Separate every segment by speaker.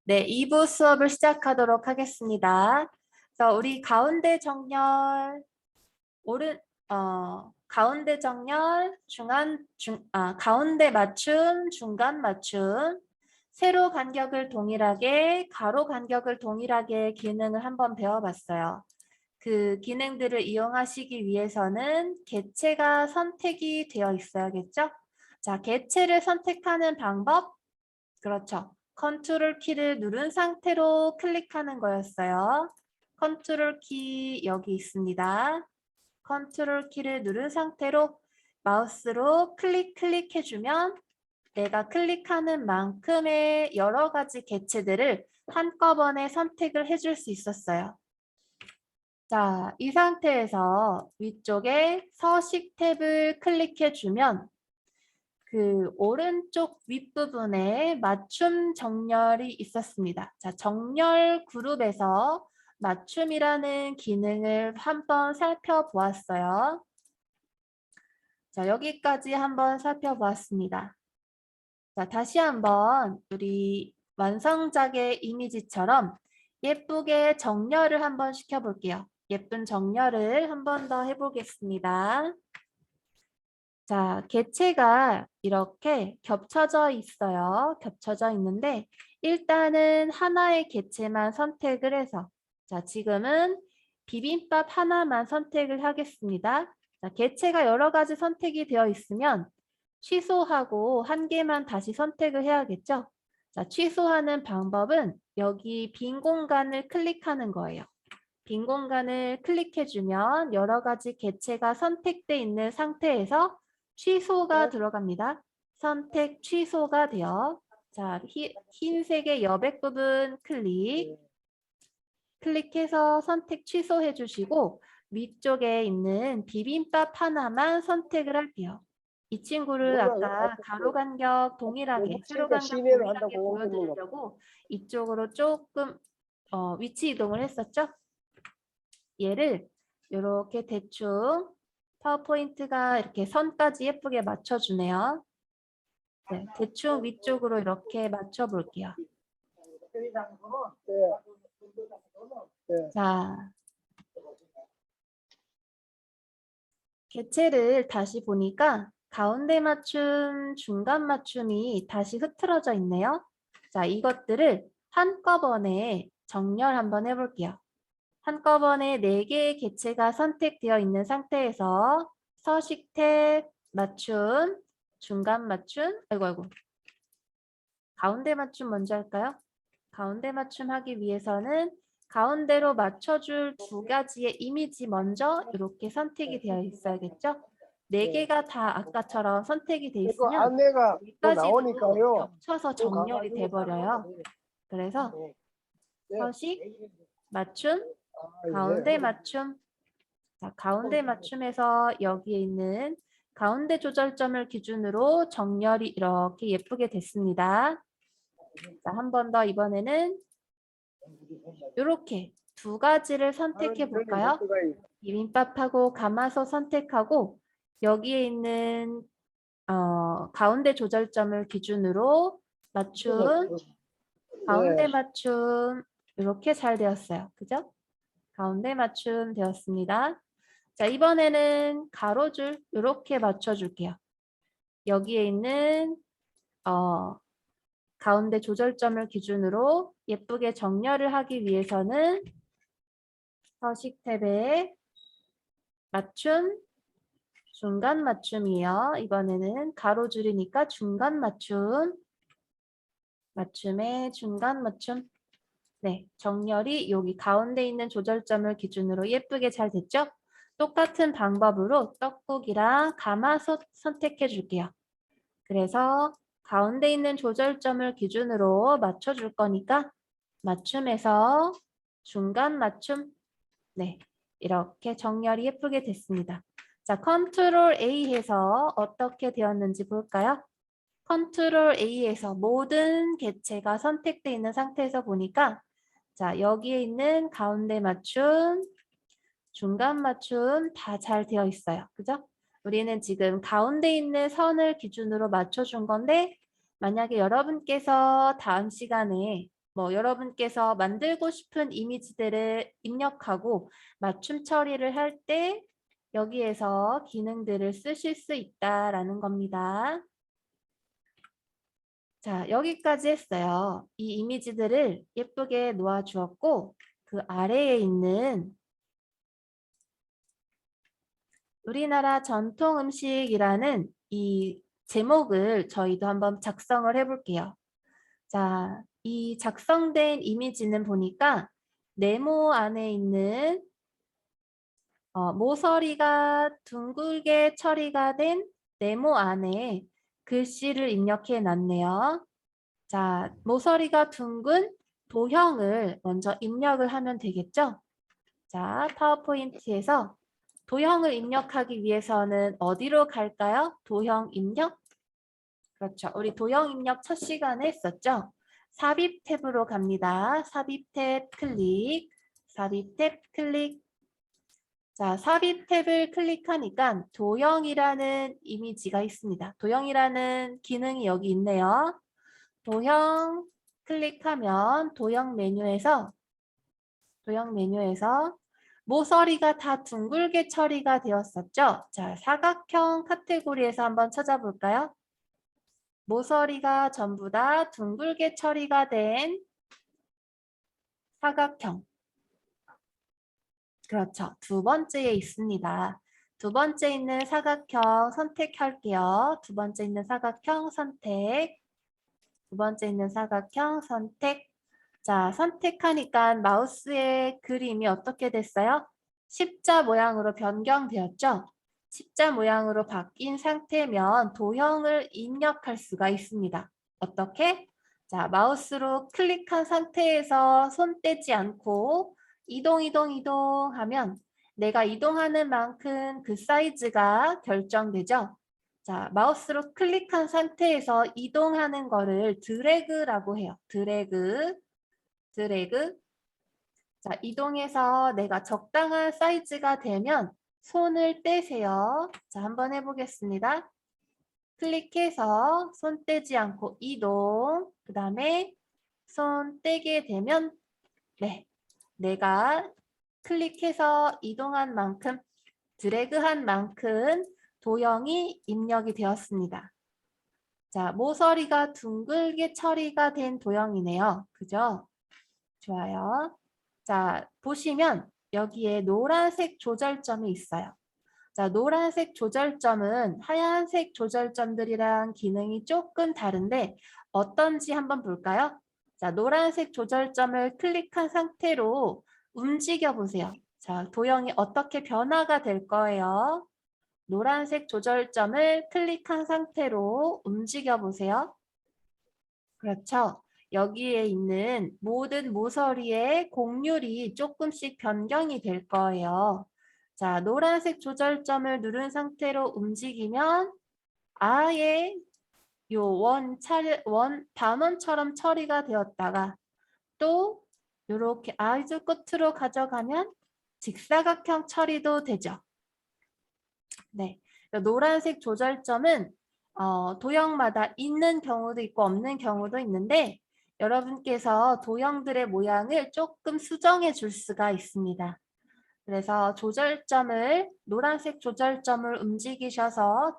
Speaker 1: 네, 2부 수업을 시작하도록 하겠습니다. 그래서 우리 가운데 정렬, 가운데 정렬, 가운데 맞춤, 중간 맞춤, 세로 간격을 동일하게, 가로 간격을 동일하게 기능을 한번 배워봤어요. 그 기능들을 이용하시기 위해서는 개체가 선택이 되어 있어야겠죠? 자, 개체를 선택하는 방법, 그렇죠. 컨트롤 키를 누른 상태로 클릭하는 거였어요. 컨트롤 키 여기 있습니다. 컨트롤 키를 누른 상태로 마우스로 클릭해주면 내가 클릭하는 만큼의 여러 가지 개체들을 한꺼번에 선택을 해줄 수 있었어요. 자, 이 상태에서 위쪽에 서식 탭을 클릭해주면 그 오른쪽 윗부분에 맞춤 정렬이 있었습니다. 자, 정렬 그룹에서 맞춤이라는 기능을 한번 살펴보았어요. 자, 여기까지 한번 살펴보았습니다. 자, 다시 한번 우리 완성작의 이미지처럼 예쁘게 정렬을 한번 시켜볼게요. 예쁜 정렬을 한번 더 해보겠습니다. 자, 개체가 이렇게 겹쳐져 있어요. 겹쳐져 있는데 일단은 하나의 개체만 선택을 해서 자, 지금은 비빔밥 하나만 선택을 하겠습니다. 자, 개체가 여러 가지 선택이 되어 있으면 취소하고 한 개만 다시 선택을 해야겠죠? 자, 취소하는 방법은 여기 빈 공간을 클릭하는 거예요. 빈 공간을 클릭해주면 여러 가지 개체가 선택되어 있는 상태에서 취소가 들어갑니다. 선택 취소가 되어 자, 흰색의 여백 부분 클릭해서 선택 취소해 주시고 위쪽에 있는 비빔밥 하나만 선택을 할게요. 이 친구를 아까 가로 간격 동일하게, 세로 간격 동일하게 보여드리려고 이쪽으로 조금 위치 이동을 했었죠? 얘를 이렇게 대충 파워포인트가 이렇게 선까지 예쁘게 맞춰주네요. 네, 대충 위쪽으로 이렇게 맞춰볼게요. 자, 개체를 다시 보니까 가운데 맞춤, 중간 맞춤이 다시 흐트러져 있네요. 자, 이것들을 한꺼번에 정렬 한번 해볼게요. 한꺼번에 4개의 개체가 선택되어 있는 상태에서 서식 탭, 맞춤, 중간 맞춤, 아이고. 가운데 맞춤 먼저 할까요? 가운데 맞춤 하기 위해서는 가운데로 맞춰줄 2가지의 이미지 먼저 이렇게 선택이 되어 있어야겠죠? 4개가 다 아까처럼 선택이 돼 있으면
Speaker 2: 안내가 또
Speaker 1: 4가지도
Speaker 2: 나오니까요.
Speaker 1: 겹쳐서 정렬이 돼버려요. 그래서 서식, 맞춤, 가운데 맞춤. 자, 가운데 맞춤에서 여기에 있는 가운데 조절점을 기준으로 정렬이 이렇게 예쁘게 됐습니다. 자, 한 번 더 이번에는 이렇게 2가지를 선택해 볼까요? 비빔밥하고 가마솥 선택하고 여기에 있는 가운데 조절점을 기준으로 맞춤, 가운데 맞춤 이렇게 잘 되었어요. 그죠? 가운데 맞춤 되었습니다. 자, 이번에는 가로줄 이렇게 맞춰줄게요. 여기에 있는 가운데 조절점을 기준으로 예쁘게 정렬을 하기 위해서는 서식 탭에 맞춤, 중간 맞춤이요. 이번에는 가로줄이니까 중간 맞춤, 맞춤의 중간 맞춤. 네, 정렬이 여기 가운데 있는 조절점을 기준으로 예쁘게 잘 됐죠? 똑같은 방법으로 떡국이랑 가마솥 선택해 줄게요. 그래서 가운데 있는 조절점을 기준으로 맞춰줄 거니까 맞춤에서 중간 맞춤. 네, 이렇게 정렬이 예쁘게 됐습니다. 자, 컨트롤 A 해서 어떻게 되었는지 볼까요? 컨트롤 A에서 모든 개체가 선택되어 있는 상태에서 보니까 자, 여기에 있는 가운데 맞춤, 중간 맞춤 다 잘 되어 있어요. 그죠? 우리는 지금 가운데 있는 선을 기준으로 맞춰준 건데 만약에 여러분께서 다음 시간에 뭐 여러분께서 만들고 싶은 이미지들을 입력하고 맞춤 처리를 할 때 여기에서 기능들을 쓰실 수 있다라는 겁니다. 자, 여기까지 했어요. 이 이미지들을 예쁘게 놓아주었고 그 아래에 있는 우리나라 전통 음식이라는 이 제목을 저희도 한번 작성을 해볼게요. 자, 이 작성된 이미지는 보니까 네모 안에 있는 모서리가 둥글게 처리가 된 네모 안에 글씨를 입력해 놨네요. 자, 모서리가 둥근 도형을 먼저 입력을 하면 되겠죠? 자, 파워포인트에서 도형을 입력하기 위해서는 어디로 갈까요? 도형 입력? 그렇죠. 우리 도형 입력 첫 시간에 했었죠? 삽입 탭으로 갑니다. 삽입 탭 클릭, 삽입 탭 클릭. 자, 삽입 탭을 클릭하니까 도형이라는 이미지가 있습니다. 도형이라는 기능이 여기 있네요. 도형 클릭하면 도형 메뉴에서 모서리가 다 둥글게 처리가 되었었죠. 자, 사각형 카테고리에서 한번 찾아볼까요? 모서리가 전부 다 둥글게 처리가 된 사각형. 그렇죠. 두 번째에 있습니다. 두 번째 있는 사각형 선택할게요. 두 번째 있는 사각형 선택. 두 번째 있는 사각형 선택. 자, 선택하니까 마우스의 그림이 어떻게 됐어요? 십자 모양으로 변경되었죠? 십자 모양으로 바뀐 상태면 도형을 입력할 수가 있습니다. 어떻게? 자, 마우스로 클릭한 상태에서 손 떼지 않고 이동, 이동, 이동 하면 내가 이동하는 만큼 그 사이즈가 결정되죠? 자, 마우스로 클릭한 상태에서 이동하는 거를 드래그라고 해요. 드래그. 자, 이동해서 내가 적당한 사이즈가 되면 손을 떼세요. 자, 한번 해보겠습니다. 클릭해서 손 떼지 않고 이동. 그 다음에 손 떼게 되면 네, 내가 클릭해서 이동한 만큼 드래그한 만큼 도형이 입력이 되었습니다. 자, 모서리가 둥글게 처리가 된 도형이네요. 그죠? 좋아요. 자, 보시면 여기에 노란색 조절점이 있어요. 자, 노란색 조절점은 하얀색 조절점들이랑 기능이 조금 다른데 어떤지 한번 볼까요? 자, 노란색 조절점을 클릭한 상태로 움직여 보세요. 자, 도형이 어떻게 변화가 될 거예요? 노란색 조절점을 클릭한 상태로 움직여 보세요. 그렇죠. 여기에 있는 모든 모서리의 곡률이 조금씩 변경이 될 거예요. 자, 노란색 조절점을 누른 상태로 움직이면 아예 원 단원처럼 처리가 되었다가 또 이렇게 아주 끝으로 가져가면 직사각형 처리도 되죠. 네, 노란색 조절점은 도형마다 있는 경우도 있고 없는 경우도 있는데 여러분께서 도형들의 모양을 조금 수정해 줄 수가 있습니다. 그래서 노란색 조절점을 움직이셔서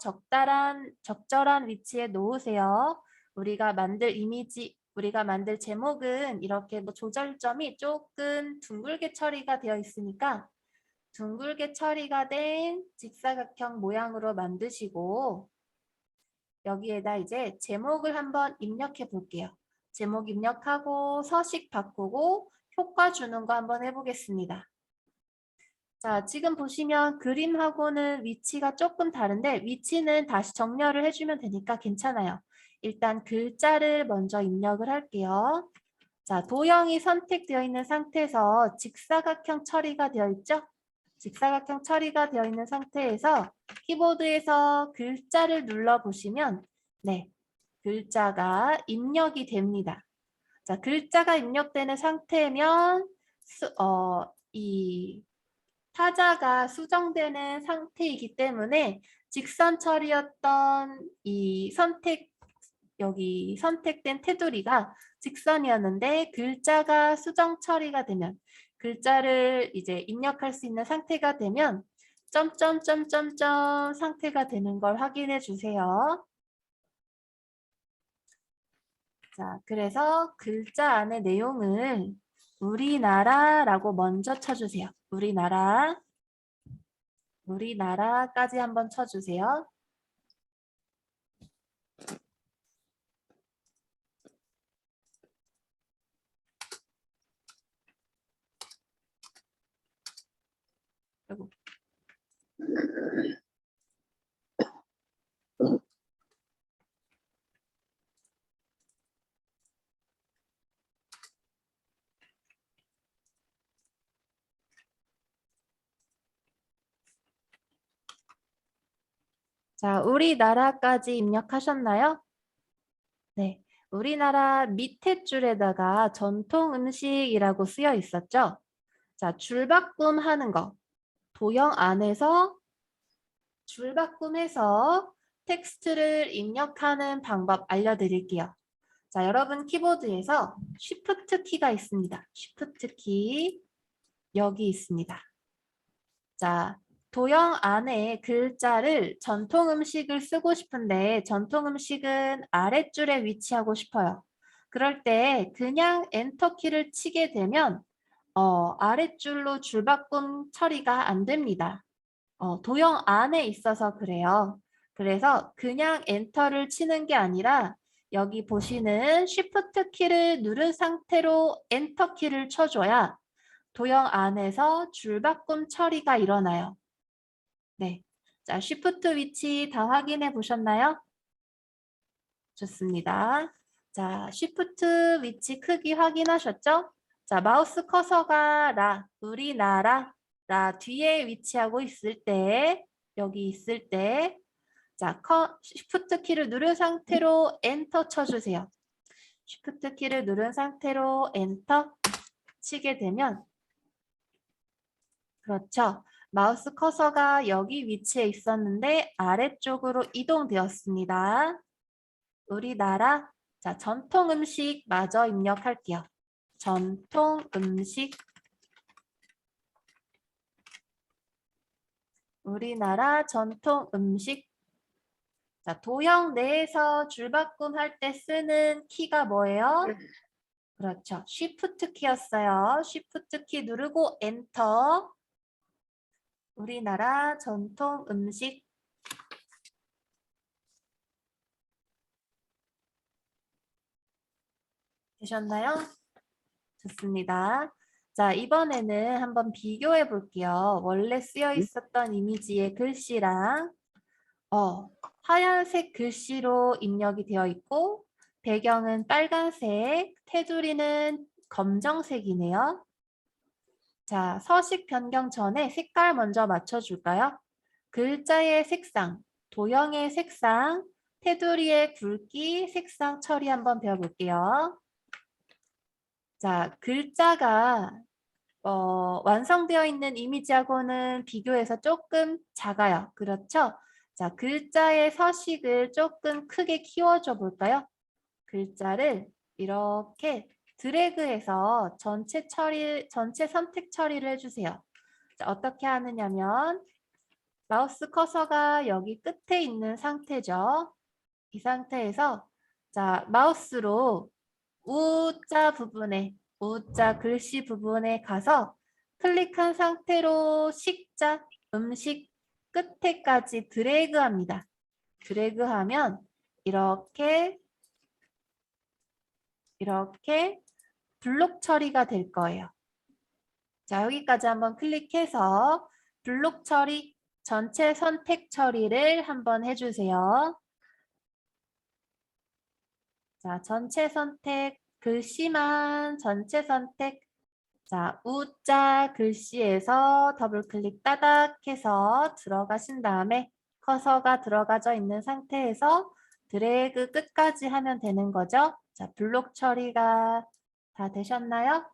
Speaker 1: 적절한 위치에 놓으세요. 우리가 만들 제목은 이렇게 뭐 조절점이 조금 둥글게 처리가 되어 있으니까 둥글게 처리가 된 직사각형 모양으로 만드시고 여기에다 이제 제목을 한번 입력해 볼게요. 제목 입력하고 서식 바꾸고 효과 주는 거 한번 해보겠습니다. 자, 지금 보시면 그림하고는 위치가 조금 다른데 위치는 다시 정렬을 해주면 되니까 괜찮아요. 일단 글자를 먼저 입력을 할게요. 자, 도형이 선택되어 있는 상태에서 직사각형 처리가 되어 있죠? 직사각형 처리가 되어 있는 상태에서 키보드에서 글자를 눌러보시면 네, 글자가 입력이 됩니다. 자, 글자가 입력되는 상태면 이 타자가 수정되는 상태이기 때문에 직선 처리였던 이 선택 여기 선택된 테두리가 직선이었는데 글자가 수정 처리가 되면 글자를 이제 입력할 수 있는 상태가 되면 점점점점점 상태가 되는 걸 확인해 주세요. 자, 그래서 글자 안에 내용을 우리나라라고 먼저 쳐주세요. 우리나라까지 한번 쳐주세요. 아이고. 자, 우리나라까지 입력하셨나요? 네. 우리나라 밑에 줄에다가 전통 음식이라고 쓰여 있었죠? 자, 줄바꿈하는 거. 도형 안에서 줄바꿈해서 텍스트를 입력하는 방법 알려드릴게요. 자, 여러분 키보드에서 Shift 키가 있습니다. Shift 키 여기 있습니다. 자, 도형 안에 글자를 전통 음식을 쓰고 싶은데 전통 음식은 아랫줄에 위치하고 싶어요. 그럴 때 그냥 엔터 키를 치게 되면 아랫줄로 줄바꿈 처리가 안 됩니다. 도형 안에 있어서 그래요. 그래서 그냥 엔터를 치는 게 아니라 여기 보시는 Shift 키를 누른 상태로 엔터 키를 쳐줘야 도형 안에서 줄바꿈 처리가 일어나요. 네. 자, Shift 위치 다 확인해 보셨나요? 좋습니다. 자, Shift 위치 크기 확인하셨죠? 자, 마우스 커서가 우리나라, 뒤에 위치하고 있을 때, 여기 있을 때, 자, Shift 키를 누른 상태로 엔터 쳐주세요. Shift 키를 누른 상태로 엔터 치게 되면, 그렇죠. 마우스 커서가 여기 위치해 있었는데 아래쪽으로 이동되었습니다. 우리나라, 자, 전통 음식 마저 입력할게요. 전통 음식. 우리나라 전통 음식. 자, 도형 내에서 줄바꿈 할 때 쓰는 키가 뭐예요? 그렇죠. Shift 키였어요. Shift 키 누르고 엔터. 우리나라 전통 음식. 되셨나요? 좋습니다. 자, 이번에는 한번 비교해 볼게요. 원래 쓰여 있었던 이미지의 글씨랑 하얀색 글씨로 입력이 되어 있고 배경은 빨간색, 테두리는 검정색이네요. 자, 서식 변경 전에 색깔 먼저 맞춰줄까요? 글자의 색상, 도형의 색상, 테두리의 굵기, 색상 처리 한번 배워볼게요. 자, 글자가 완성되어 있는 이미지하고는 비교해서 조금 작아요. 그렇죠? 자, 글자의 서식을 조금 크게 키워줘 볼까요? 글자를 이렇게 드래그해서 전체 선택 처리를 해주세요. 자, 어떻게 하느냐면 마우스 커서가 여기 끝에 있는 상태죠. 이 상태에서 자, 마우스로 우자 부분에 우자 글씨 부분에 가서 클릭한 상태로 식자 음식 끝에까지 드래그합니다. 드래그하면 이렇게 블록 처리가 될 거예요. 자, 여기까지 한번 클릭해서 블록 처리, 전체 선택 처리를 한번 해주세요. 자, 전체 선택, 글씨만 전체 선택. 자, 우자 글씨에서 더블 클릭 따닥 해서 들어가신 다음에 커서가 들어가져 있는 상태에서 드래그 끝까지 하면 되는 거죠. 자, 블록 처리가 다 되셨나요?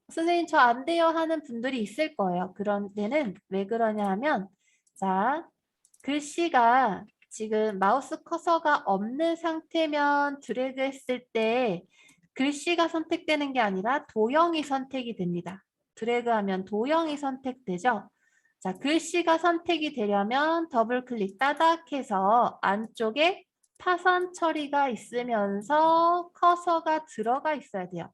Speaker 1: 선생님 저 안 돼요 하는 분들이 있을 거예요. 그런 데는 왜 그러냐 하면 자, 글씨가 지금 마우스 커서가 없는 상태면 드래그 했을 때 글씨가 선택되는 게 아니라 도형이 선택이 됩니다. 드래그하면 도형이 선택되죠. 자, 글씨가 선택이 되려면 더블 클릭 따닥 해서 안쪽에 파선 처리가 있으면서 커서가 들어가 있어야 돼요.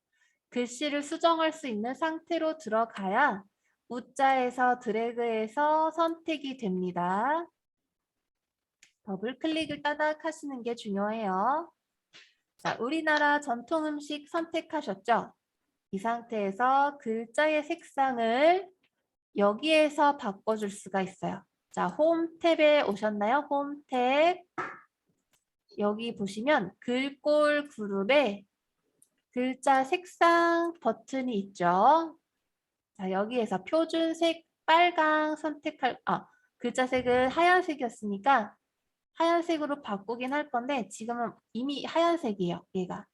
Speaker 1: 글씨를 수정할 수 있는 상태로 들어가야 우자에서 드래그해서 선택이 됩니다. 더블 클릭을 따닥 하시는 게 중요해요. 자, 우리나라 전통 음식 선택하셨죠? 이 상태에서 글자의 색상을 여기에서 바꿔줄 수가 있어요. 자, 홈 탭에 오셨나요? 홈 탭. 여기 보시면 글꼴 그룹에 글자 색상 버튼이 있죠. 자, 여기에서 표준색 빨강 선택할, 글자 색은 하얀색이었으니까 하얀색으로 바꾸긴 할 건데 지금은 이미 하얀색이에요. 얘가.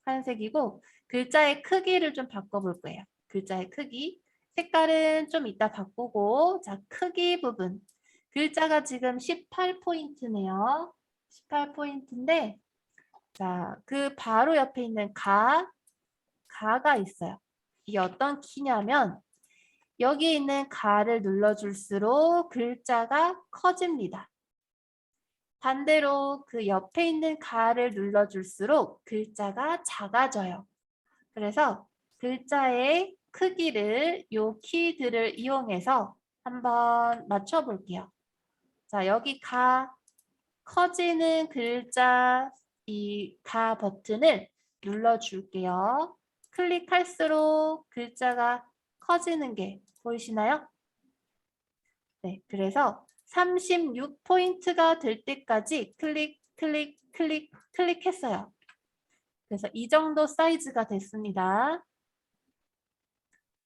Speaker 1: 하얀색이고 글자의 크기를 좀 바꿔볼 거예요. 글자의 크기. 색깔은 좀 이따 바꾸고 자, 크기 부분. 글자가 지금 18포인트네요. 18포인트인데 자, 그 바로 옆에 있는 가가 있어요. 이게 어떤 키냐면 여기 있는 가를 눌러줄수록 글자가 커집니다. 반대로 그 옆에 있는 가를 눌러줄수록 글자가 작아져요. 그래서 글자의 크기를 이 키들을 이용해서 한번 맞춰볼게요. 자, 여기 커지는 글자 이 가 버튼을 눌러줄게요. 클릭할수록 글자가 커지는 게 보이시나요? 네, 그래서 36포인트가 될 때까지 클릭했어요. 그래서 이 정도 사이즈가 됐습니다.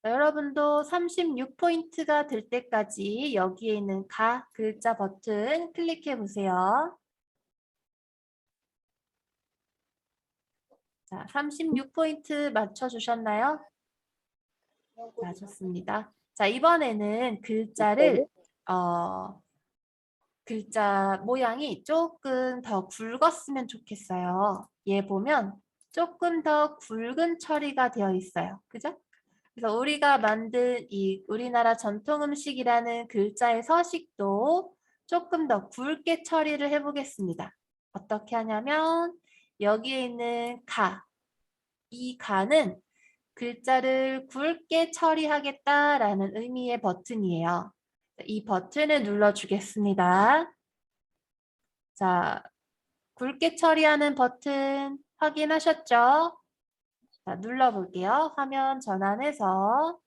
Speaker 1: 여러분도 36포인트가 될 때까지 여기에 있는 가 글자 버튼 클릭해 보세요. 자, 36포인트 맞춰주셨나요? 자, 좋습니다. 자, 이번에는 글자를 글자 모양이 조금 더 굵었으면 좋겠어요. 얘 보면 조금 더 굵은 처리가 되어 있어요. 그죠? 그래서 우리가 만든 이 우리나라 전통 음식이라는 글자의 서식도 조금 더 굵게 처리를 해보겠습니다. 어떻게 하냐면 여기에 있는 이 가는 글자를 굵게 처리하겠다라는 의미의 버튼이에요. 이 버튼을 눌러주겠습니다. 자, 굵게 처리하는 버튼 확인하셨죠? 자, 눌러볼게요. 화면 전환해서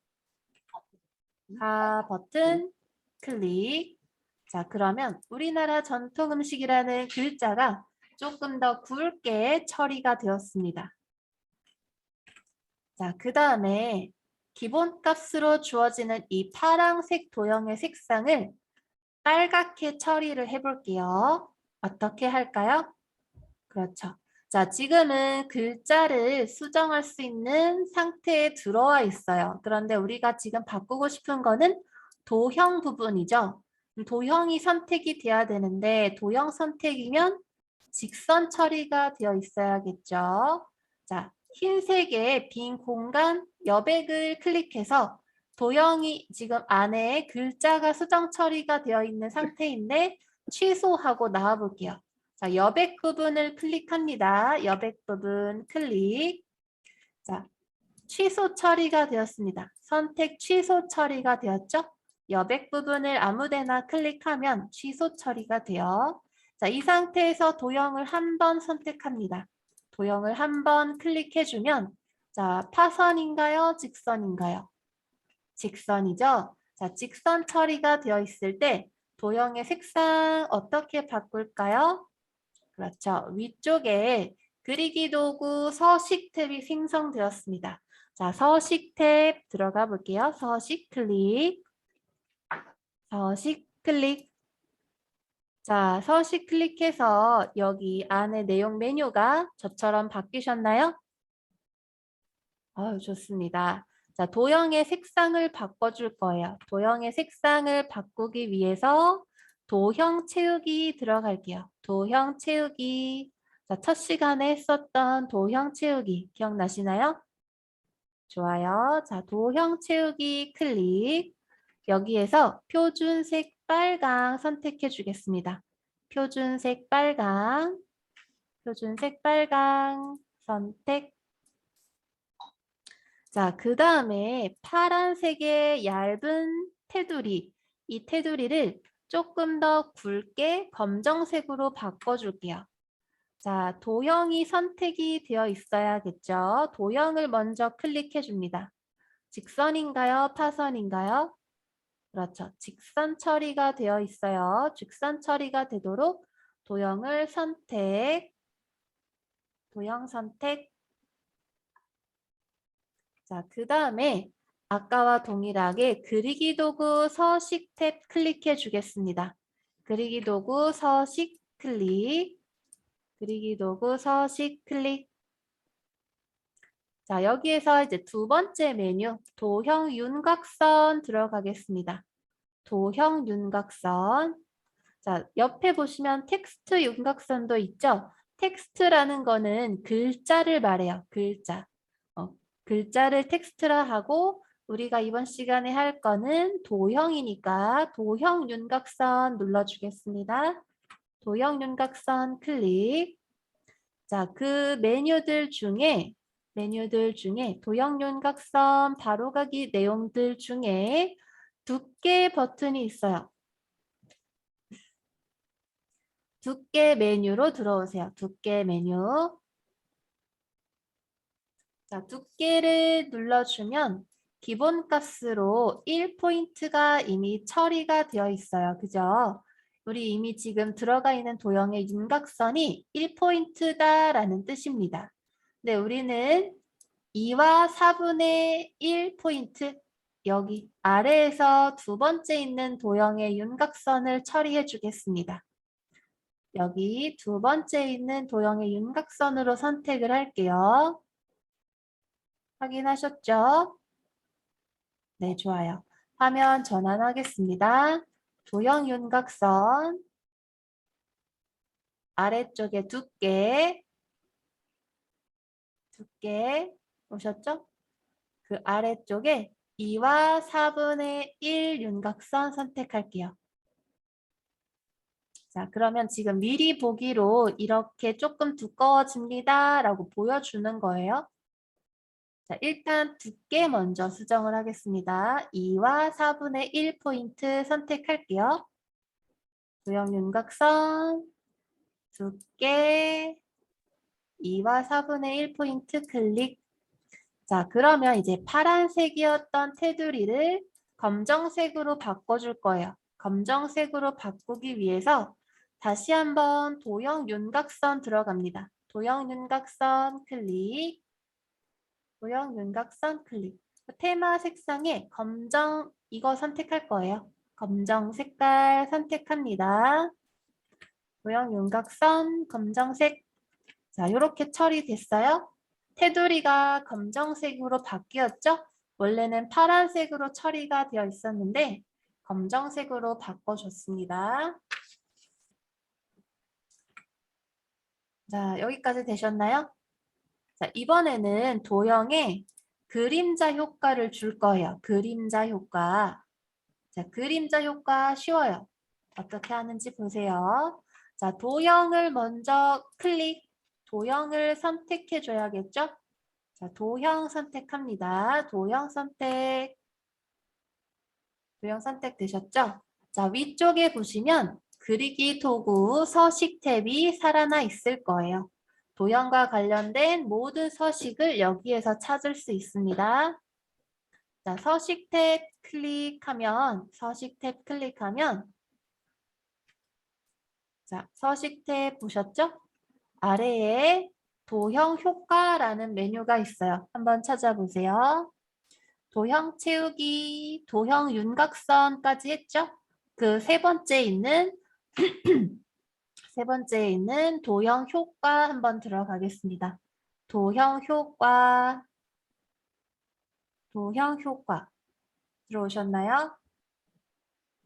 Speaker 1: 버튼 클릭. 자, 그러면 우리나라 전통 음식이라는 글자가 조금 더 굵게 처리가 되었습니다. 자, 그 다음에 기본값으로 주어지는 이 파란색 도형의 색상을 빨갛게 처리를 해볼게요. 어떻게 할까요? 그렇죠. 자, 지금은 글자를 수정할 수 있는 상태에 들어와 있어요. 그런데 우리가 지금 바꾸고 싶은 거는 도형 부분이죠. 도형이 선택이 돼야 되는데 도형 선택이면 직선 처리가 되어 있어야겠죠. 자, 흰색의 빈 공간 여백을 클릭해서 도형이 지금 안에 글자가 수정 처리가 되어 있는 상태인데 취소하고 나와 볼게요. 자, 여백 부분을 클릭합니다. 여백 부분 클릭. 자, 취소 처리가 되었습니다. 선택 취소 처리가 되었죠? 여백 부분을 아무데나 클릭하면 취소 처리가 돼요. 자, 이 상태에서 도형을 한 번 선택합니다. 도형을 한 번 클릭해주면 자, 파선인가요? 직선인가요? 직선이죠? 자, 직선 처리가 되어 있을 때 도형의 색상 어떻게 바꿀까요? 그렇죠. 위쪽에 그리기 도구 서식 탭이 생성되었습니다. 자, 서식 탭 들어가 볼게요. 서식 클릭. 서식 클릭. 자, 서식 클릭해서 여기 안에 내용 메뉴가 저처럼 바뀌셨나요? 좋습니다. 자, 도형의 색상을 바꿔줄 거예요. 도형의 색상을 바꾸기 위해서 도형 채우기 들어갈게요. 도형 채우기. 자, 첫 시간에 했었던 도형 채우기 기억나시나요? 좋아요. 자, 도형 채우기 클릭. 여기에서 표준색 빨강 선택해 주겠습니다. 표준색 빨강, 표준색 빨강 선택. 자, 그 다음에 파란색의 얇은 테두리, 이 테두리를 조금 더 굵게 검정색으로 바꿔줄게요. 자, 도형이 선택이 되어 있어야겠죠. 도형을 먼저 클릭해 줍니다. 직선인가요? 파선인가요? 그렇죠. 직선 처리가 되어 있어요. 직선 처리가 되도록 도형을 선택, 도형 선택. 자, 그 다음에 아까와 동일하게 그리기 도구 서식 탭 클릭해 주겠습니다. 그리기 도구 서식 클릭, 그리기 도구 서식 클릭. 자, 여기에서 이제 두 번째 메뉴 도형 윤곽선 들어가겠습니다. 도형 윤곽선. 자, 옆에 보시면 텍스트 윤곽선도 있죠? 텍스트라는 거는 글자를 말해요. 글자. 글자를 텍스트라 하고 우리가 이번 시간에 할 거는 도형이니까 도형 윤곽선 눌러주겠습니다. 도형 윤곽선 클릭. 자, 그 메뉴들 중에 도형 윤곽선 바로가기 내용들 중에 두께 버튼이 있어요. 두께 메뉴로 들어오세요. 두께 메뉴. 자, 두께를 눌러주면 기본값으로 1포인트가 이미 처리가 되어 있어요. 그죠? 우리 이미 지금 들어가 있는 도형의 윤곽선이 1포인트다라는 뜻입니다. 네, 우리는 2와 4분의 1포인트 여기 아래에서 두 번째 있는 도형의 윤곽선을 처리해 주겠습니다. 여기 두 번째 있는 도형의 윤곽선으로 선택을 할게요. 확인하셨죠? 네, 좋아요. 화면 전환하겠습니다. 도형 윤곽선 아래쪽에 두께 보셨죠? 그 아래쪽에 2와 4분의 1 윤곽선 선택할게요. 자, 그러면 지금 미리 보기로 이렇게 조금 두꺼워집니다 라고 보여주는 거예요. 자, 일단 두께 먼저 수정을 하겠습니다. 2와 4분의 1포인트 선택할게요. 도형 윤곽선, 두께, 2와 4분의 1포인트 클릭. 자, 그러면 이제 파란색이었던 테두리를 검정색으로 바꿔줄 거예요. 검정색으로 바꾸기 위해서 다시 한번 도형 윤곽선 들어갑니다. 도형 윤곽선 클릭. 도형 윤곽선 클릭. 테마 색상에 검정 이거 선택할 거예요. 검정 색깔 선택합니다. 도형 윤곽선 검정색. 자, 이렇게 처리됐어요. 테두리가 검정색으로 바뀌었죠? 원래는 파란색으로 처리가 되어 있었는데 검정색으로 바꿔줬습니다. 자, 여기까지 되셨나요? 자, 이번에는 도형에 그림자 효과를 줄 거예요. 그림자 효과. 자, 그림자 효과 쉬워요. 어떻게 하는지 보세요. 자, 도형을 먼저 클릭, 도형을 선택해 줘야겠죠? 자, 도형 선택합니다. 도형 선택 되셨죠? 자, 위쪽에 보시면 그리기 도구 서식 탭이 살아나 있을 거예요. 도형과 관련된 모든 서식을 여기에서 찾을 수 있습니다. 자, 서식 탭 클릭하면 자, 서식 탭 보셨죠? 아래에 도형 효과라는 메뉴가 있어요. 한번 찾아보세요. 도형 채우기, 도형 윤곽선까지 했죠? 그 세 번째 있는 도형 효과 한번 들어가겠습니다. 도형 효과 들어오셨나요?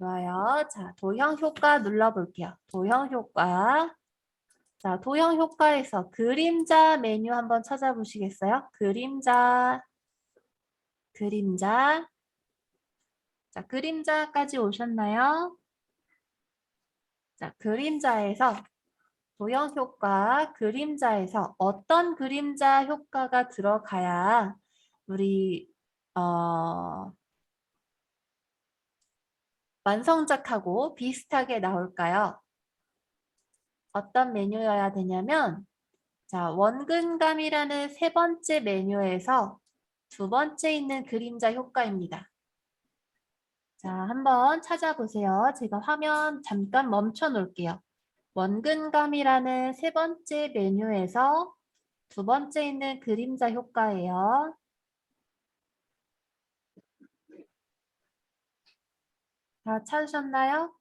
Speaker 1: 좋아요. 자, 도형 효과 눌러볼게요. 도형 효과. 자, 도형 효과에서 그림자 메뉴 한번 찾아보시겠어요? 그림자. 자, 그림자까지 오셨나요? 자, 그림자에서 도형 효과, 그림자에서 어떤 그림자 효과가 들어가야 우리 완성작하고 비슷하게 나올까요? 어떤 메뉴여야 되냐면 자, 원근감이라는 세 번째 메뉴에서 두 번째 있는 그림자 효과입니다. 자, 한번 찾아보세요. 제가 화면 잠깐 멈춰 놓을게요. 원근감이라는 세 번째 메뉴에서 두 번째 있는 그림자 효과예요. 다 찾으셨나요?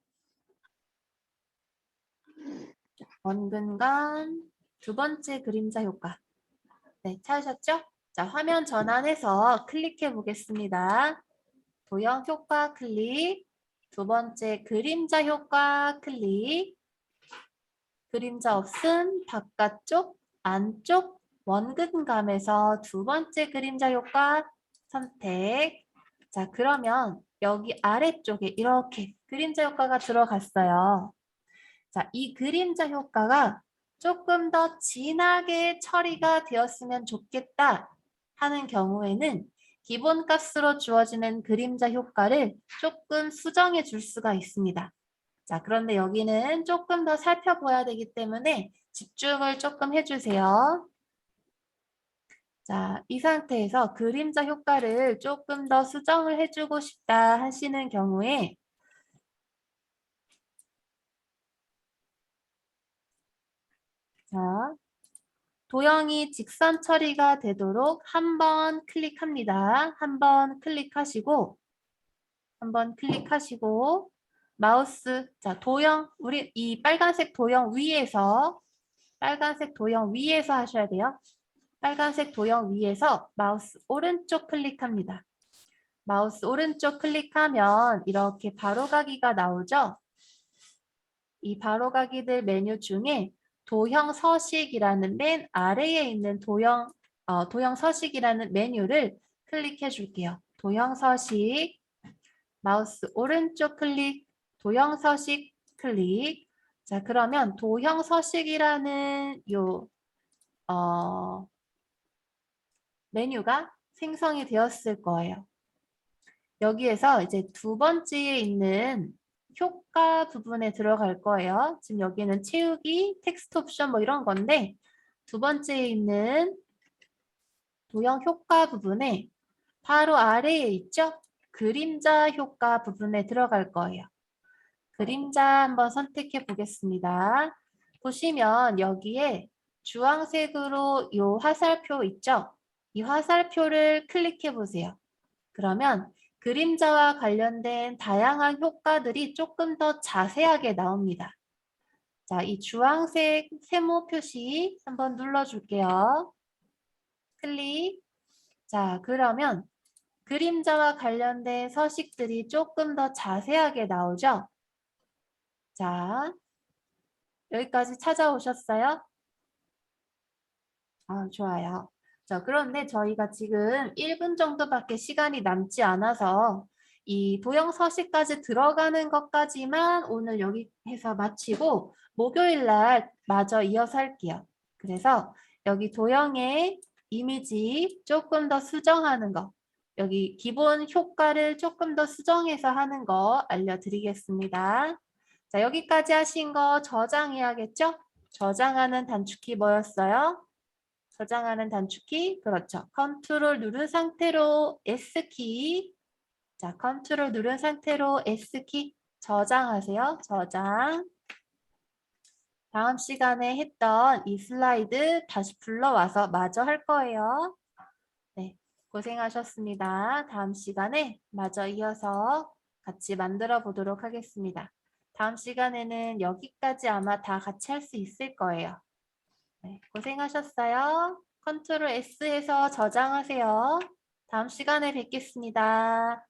Speaker 1: 원근감 두 번째 그림자 효과. 네, 찾으셨죠? 자, 화면 전환해서 클릭해 보겠습니다. 도형 효과 클릭, 두 번째 그림자 효과 클릭, 그림자 없음, 바깥쪽, 안쪽, 원근감에서 두 번째 그림자 효과 선택. 자, 그러면 여기 아래쪽에 이렇게 그림자 효과가 들어갔어요. 자, 이 그림자 효과가 조금 더 진하게 처리가 되었으면 좋겠다 하는 경우에는 기본값으로 주어지는 그림자 효과를 조금 수정해 줄 수가 있습니다. 자, 그런데 여기는 조금 더 살펴봐야 되기 때문에 집중을 조금 해주세요. 자, 이 상태에서 그림자 효과를 조금 더 수정을 해주고 싶다 하시는 경우에 자, 도형이 직선 처리가 되도록 한번 클릭합니다. 한번 클릭하시고 마우스 자 도형 우리 이 빨간색 도형 위에서 하셔야 돼요. 빨간색 도형 위에서 마우스 오른쪽 클릭합니다. 마우스 오른쪽 클릭하면 이렇게 바로가기가 나오죠. 이 바로가기들 메뉴 중에 도형 서식이라는 맨 아래에 있는 도형 서식이라는 메뉴를 클릭해 줄게요. 도형 서식, 마우스 오른쪽 클릭, 도형 서식 클릭. 자, 그러면 도형 서식이라는 메뉴가 생성이 되었을 거예요. 여기에서 이제 두 번째에 있는 효과 부분에 들어갈 거예요. 지금 여기는 채우기, 텍스트 옵션 뭐 이런 건데 두 번째에 있는 도형 효과 부분에 바로 아래에 있죠? 그림자 효과 부분에 들어갈 거예요. 그림자 한번 선택해 보겠습니다. 보시면 여기에 주황색으로 이 화살표 있죠? 이 화살표를 클릭해 보세요. 그러면 그림자와 관련된 다양한 효과들이 조금 더 자세하게 나옵니다. 자, 이 주황색 세모 표시 한번 눌러줄게요. 클릭. 자, 그러면 그림자와 관련된 서식들이 조금 더 자세하게 나오죠? 자, 여기까지 찾아오셨어요? 아, 좋아요. 자, 그런데 저희가 지금 1분 정도밖에 시간이 남지 않아서 이 도형 서식까지 들어가는 것까지만 오늘 여기 해서 마치고 목요일 날 마저 이어서 할게요. 그래서 여기 도형의 이미지 조금 더 수정하는 거, 여기 기본 효과를 조금 더 수정해서 하는 거 알려드리겠습니다. 자, 여기까지 하신 거 저장해야겠죠? 저장하는 단축키 뭐였어요? 저장하는 단축키, 그렇죠. 컨트롤 누른 상태로 S키, 자, 컨트롤 누른 상태로 S키 저장하세요. 저장. 다음 시간에 했던 이 슬라이드 다시 불러와서 마저 할 거예요. 네, 고생하셨습니다. 다음 시간에 마저 이어서 같이 만들어 보도록 하겠습니다. 다음 시간에는 여기까지 아마 다 같이 할 수 있을 거예요. 네, 고생하셨어요. 컨트롤 S에서 저장하세요. 다음 시간에 뵙겠습니다.